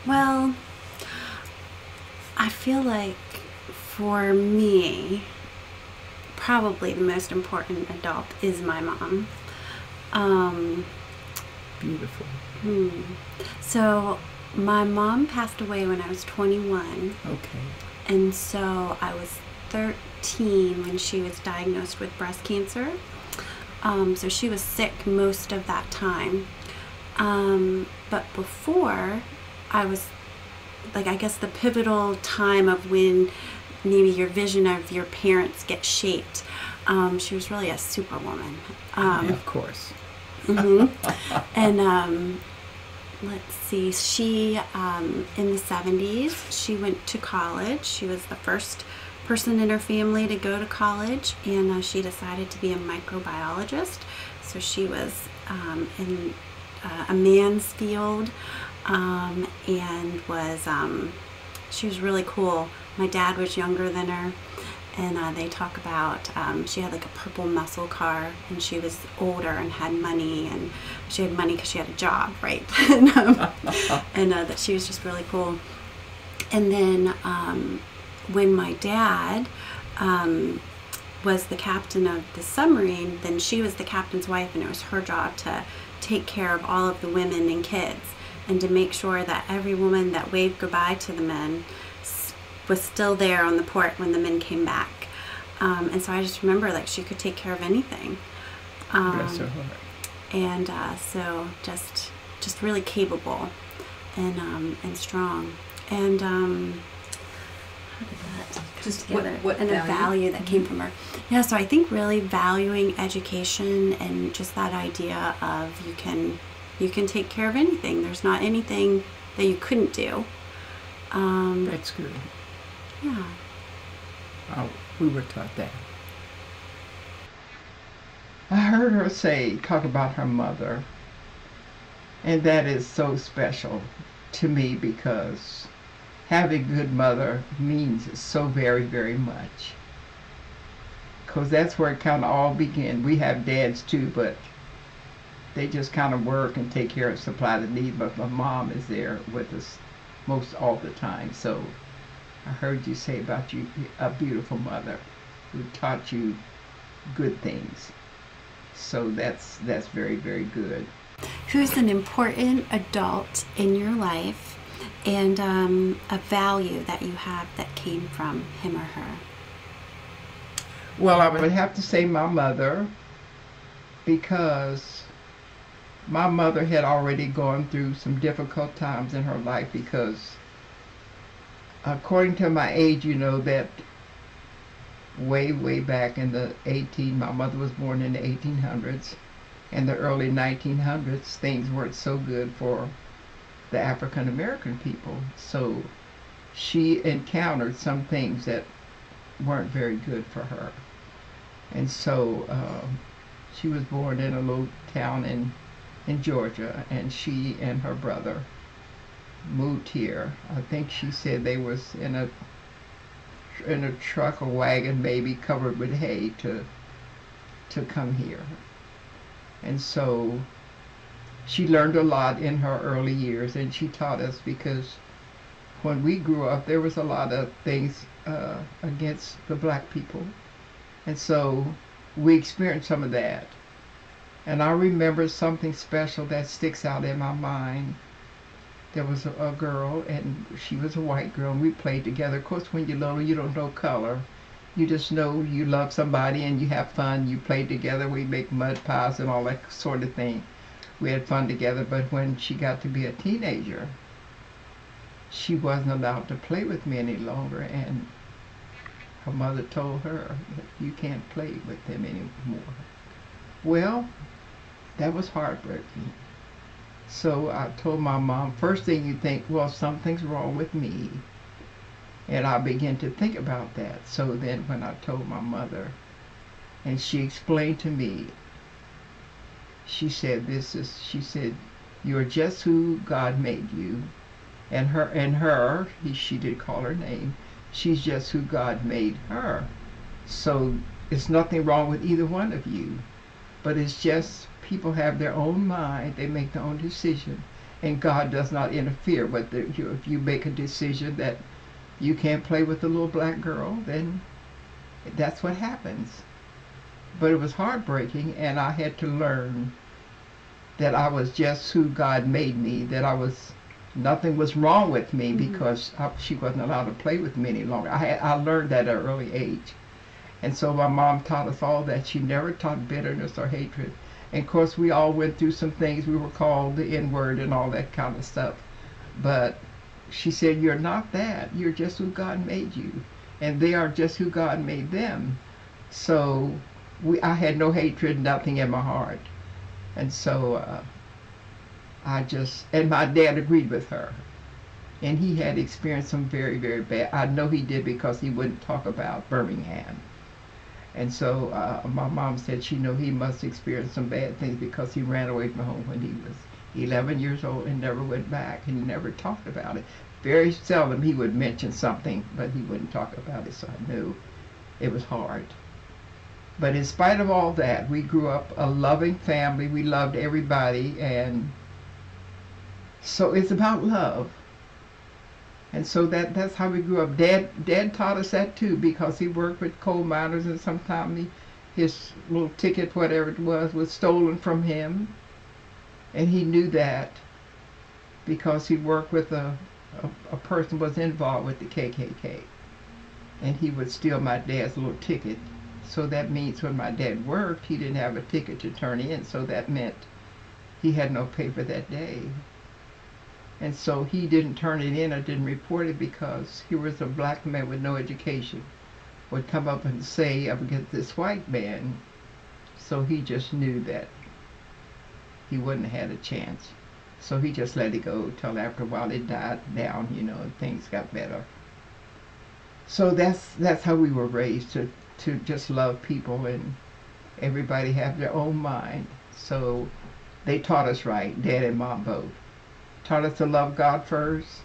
Well, I feel like for me, probably the most important adult is my mom. Um, Beautiful. so my mom passed away when I was 21, Okay. and so I was 13 when she was diagnosed with breast cancer. So she was sick most of that time. But before, I was like, I guess the pivotal time of when maybe your vision of your parents get shaped. She was really a superwoman. Yeah, of course. And let's see, she, in the 70s, she went to college. She was the first person in her family to go to college, and she decided to be a microbiologist. So she was in a man's field, and was she was really cool. My dad was younger than her, and they talk about she had like a purple muscle car, and she was older and had money, and she had money because she had a job, right? and that she was just really cool. And then when my dad was the captain of the submarine, then she was the captain's wife, and it was her job to take care of all of the women and kids, and to make sure that every woman that waved goodbye to the men was still there on the port when the men came back. And so I just remember, like, she could take care of anything. Bless her heart. And so just really capable and strong. And how did that come Just together? what and a value that came from her. Yeah, so I think really valuing education, and just that idea of you can take care of anything. There's not anything that you couldn't do. That's good. Yeah. Oh, we were taught that. I heard her talk about her mother, and that is so special to me, because having a good mother means so very, very much. Because that's where it kind of all began. We have dads too, but they just kind of work and take care of, supply the need, but my mom is there with us most all the time. So I heard you say about you, a beautiful mother who taught you good things. So that's very, very good. Who's an important adult in your life, and a value that you have that came from him or her? Well, I would have to say my mother, because my mother had already gone through some difficult times in her life, because according to my age, you know, that way, way back in the my mother was born in the 1800s. In the early 1900s, things weren't so good for the African American people. So she encountered some things that weren't very good for her. And so she was born in a little town in Georgia, and she and her brother moved here. I think she said they was in a truck or wagon, maybe covered with hay, to come here. And so she learned a lot in her early years, and she taught us, because when we grew up, there was a lot of things against the black people. And so we experienced some of that. And I remember something special that sticks out in my mind. There was a girl, and she was a white girl, and we played together. Of course, when you're little, you don't know color. You just know you love somebody and you have fun. You play together. We make mud pies and all that sort of thing. We had fun together. But when she got to be a teenager, she wasn't allowed to play with me any longer. And her mother told her that you can't play with them anymore. Well, that was heartbreaking. So I told my mom, first thing you think, well, something's wrong with me. And I began to think about that. So then when I told my mother, and she explained to me, she said, you're just who God made you. And she did call her name, she's just who God made her. So it's nothing wrong with either one of you. But it's just people have their own mind, they make their own decision. and God does not interfere. But if you make a decision that you can't play with the little black girl, then that's what happens. But it was heartbreaking, and I had to learn that I was just who God made me, that nothing was wrong with me because she wasn't allowed to play with me any longer. I learned that at an early age. And so my mom taught us all that. She never taught bitterness or hatred. And of course we all went through some things. We were called the N-word and all that kind of stuff. But she said, you're not that. You're just who God made you. And they are just who God made them. So I had no hatred, nothing in my heart. And so and my dad agreed with her. And he had experienced some very, very bad. I know he did because he wouldn't talk about Birmingham. And so my mom said she knew he must experience some bad things because he ran away from home when he was 11 years old and never went back, and he never talked about it. Very seldom he would mention something, but he wouldn't talk about it, so I knew it was hard. But in spite of all that, we grew up a loving family. We loved everybody, and so it's about love. And so that's how we grew up. Dad taught us that too, because he worked with coal miners, and sometimes his little ticket, whatever it was stolen from him. And he knew that because he worked with a person who was involved with the KKK. And he would steal my dad's little ticket. So that means when my dad worked, he didn't have a ticket to turn in. So that meant he had no paper that day. And so he didn't turn it in or didn't report it because he was a black man with no education. Would come up and say, I'm against this white man. So he just knew that he wouldn't have had a chance. So he just let it go till after a while it died down, and things got better. So that's how we were raised, to just love people and everybody have their own mind. So they taught us right, Dad and Mom both. Taught us to love God first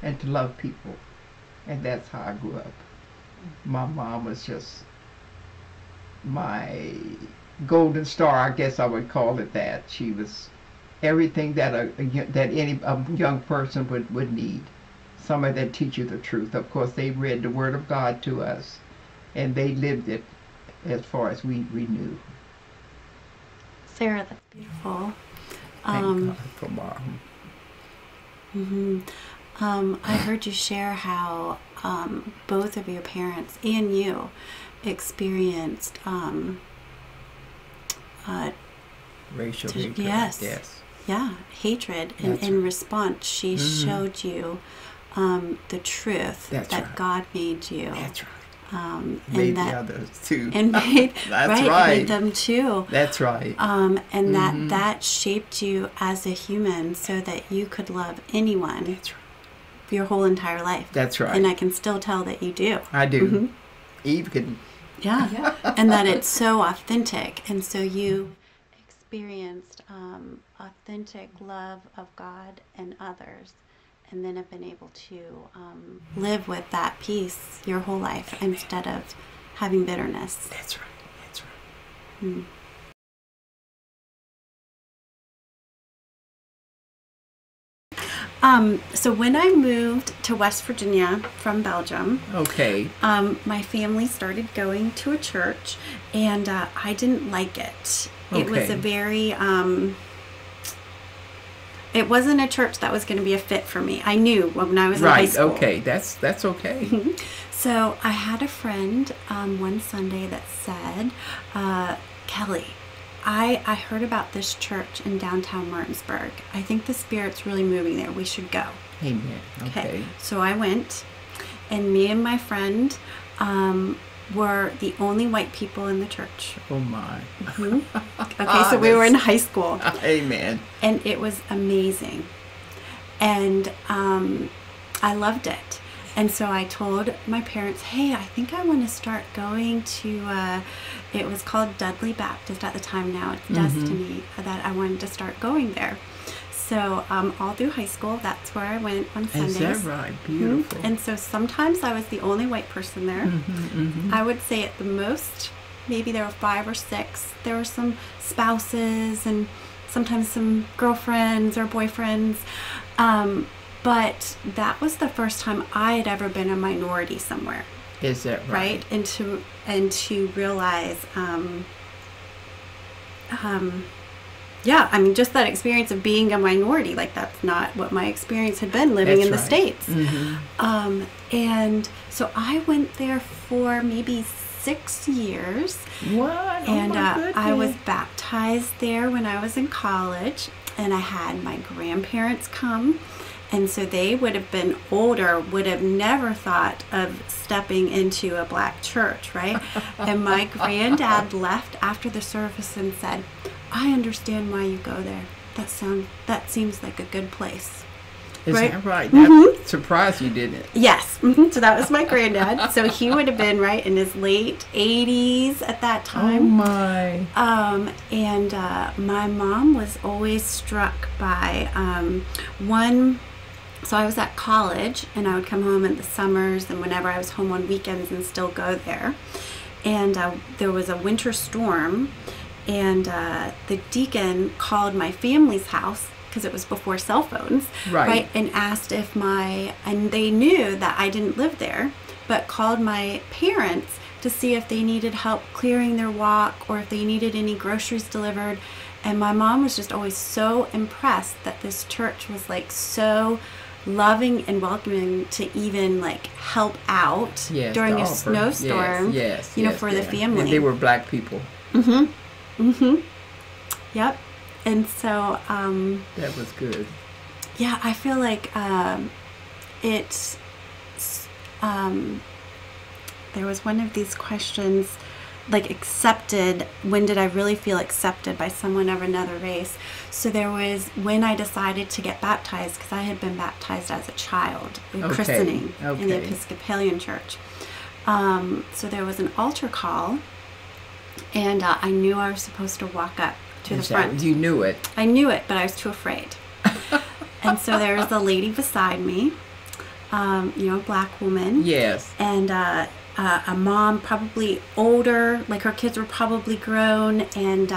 and to love people. And that's how I grew up. My mom was just my golden star, I guess I would call it that. She was everything that any young person would need. Somebody that teach you the truth. Of course, they read the Word of God to us, and they lived it as far as we knew. Sarah, that's beautiful. Thank God for Mom. I heard you share how both of your parents and you experienced racial hatred. Yes. Yeah, hatred. And in response, she showed you the truth that God made you. That's right. Made the others too. And made, made them too. That's right. And that shaped you as a human so that you could love anyone. That's right. Your whole entire life. That's right. And I can still tell that you do. I do. Eve can. Yeah. And that it's so authentic. And so you experienced authentic love of God and others, and then have been able to live with that peace your whole life instead of having bitterness. That's right. That's right. So when I moved to West Virginia from Belgium, my family started going to a church, and I didn't like it. It was a very it wasn't a church that was going to be a fit for me. I knew when I was in high school. Okay, that's okay. So I had a friend one Sunday that said, Kelly, I heard about this church in downtown Martinsburg. I think the Spirit's really moving there. We should go. Amen. Okay. So I went, and me and my friend were the only white people in the church. Oh my. Okay, so we were in high school. Amen. And it was amazing. And I loved it. And so I told my parents, hey, I think I want to start going to, it was called Dudley Baptist at the time, now it's Destiny, that I wanted to start going there. So all through high school, that's where I went on Sundays. Is that right? Beautiful. And so sometimes I was the only white person there. I would say at the most, maybe there were 5 or 6. There were some spouses and sometimes some girlfriends or boyfriends. But that was the first time I had ever been a minority somewhere. Is that right? Right? And to realize, yeah, I mean, just that experience of being a minority, like that's not what my experience had been living in the States. And so I went there for maybe 6 years. What? And I was baptized there when I was in college, and I had my grandparents come. And so they would have been older, would have never thought of stepping into a black church, right? And my granddad left after the service and said, I understand why you go there. That seems like a good place. Is right? that right? That surprised you, didn't it? Yes. So that was my granddad. So he would have been right in his late 80s at that time. Oh my. And my mom was always struck by one. So I was at college, and I would come home in the summers and whenever I was home on weekends and still go there. And there was a winter storm, and the deacon called my family's house, because it was before cell phones, right? And asked if and they knew that I didn't live there, but called my parents to see if they needed help clearing their walk or if they needed any groceries delivered. And my mom was just always so impressed that this church was like so loving and welcoming to even like help out during a snowstorm, you know, for the family. And they were black people. Yep. And so that was good. Yeah, I feel like it's there was one of these questions, like accepted, when did I really feel accepted by someone of another race? So there was when I decided to get baptized, because I had been baptized as a child, christening in the Episcopalian church. So there was an altar call, and I knew I was supposed to walk up to the front. You knew it. I knew it, but I was too afraid. And so there was a lady beside me, you know, a black woman. Yes. And a mom, probably older, like her kids were probably grown, and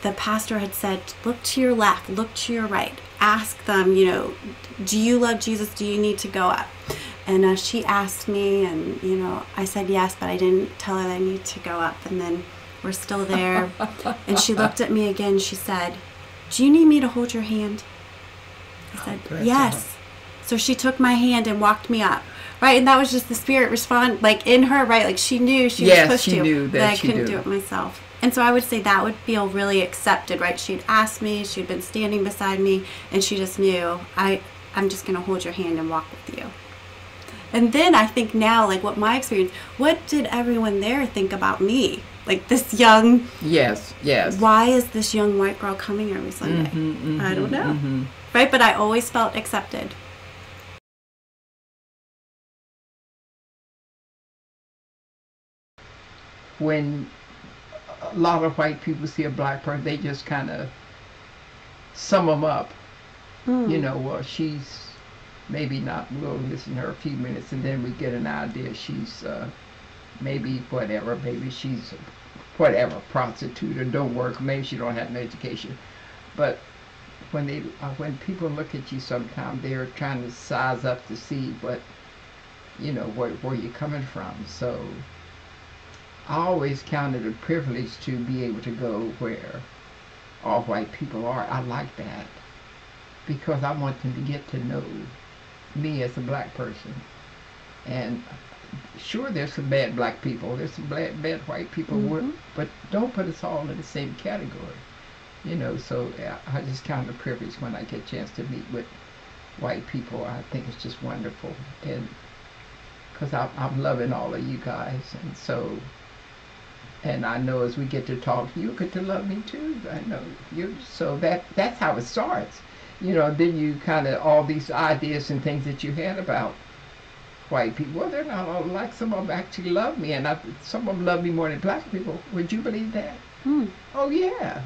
the pastor had said, look to your left, look to your right, ask them, you know, do you love Jesus? Do you need to go up? And she asked me, and, you know, I said yes, but I didn't tell her that I need to go up. And then we're still there. And she looked at me again. She said, do you need me to hold your hand? I said, yes. So she took my hand and walked me up. Right, and that was just the Spirit respond, like in her, right? Like she knew she was supposed to, knew that I couldn't do it myself. And so I would say that would feel really accepted, right? She'd asked me, she'd been standing beside me, and she just knew, I'm just going to hold your hand and walk with you. And then I think now, like what my experience, what did everyone there think about me? Like this young, why is this young white girl coming every Sunday? I don't know, right? But I always felt accepted. When a lot of white people see a black person, they just kind of sum them up. You know, well, she's maybe not, we'll listen to her a few minutes and then we get an idea she's maybe whatever, maybe she's whatever, prostitute or don't work, maybe she don't have an education. But when people look at you sometimes, they're trying to size up to see what, you know, where you're coming from. So I always count it a privilege to be able to go where all white people are. I like that because I want them to get to know me as a black person. And sure, there's some bad black people, there's some bad white people, but don't put us all in the same category. You know, so I just count it a privilege when I get a chance to meet with white people. I think it's just wonderful, and because I'm loving all of you guys, and so. And I know as we get to talk, you get to love me too. I know you. So that's how it starts. You know, then you kind of, all these ideas and things that you had about white people, well, they're not all like, some of them actually love me, and some of them love me more than black people. Would you believe that? Oh yeah.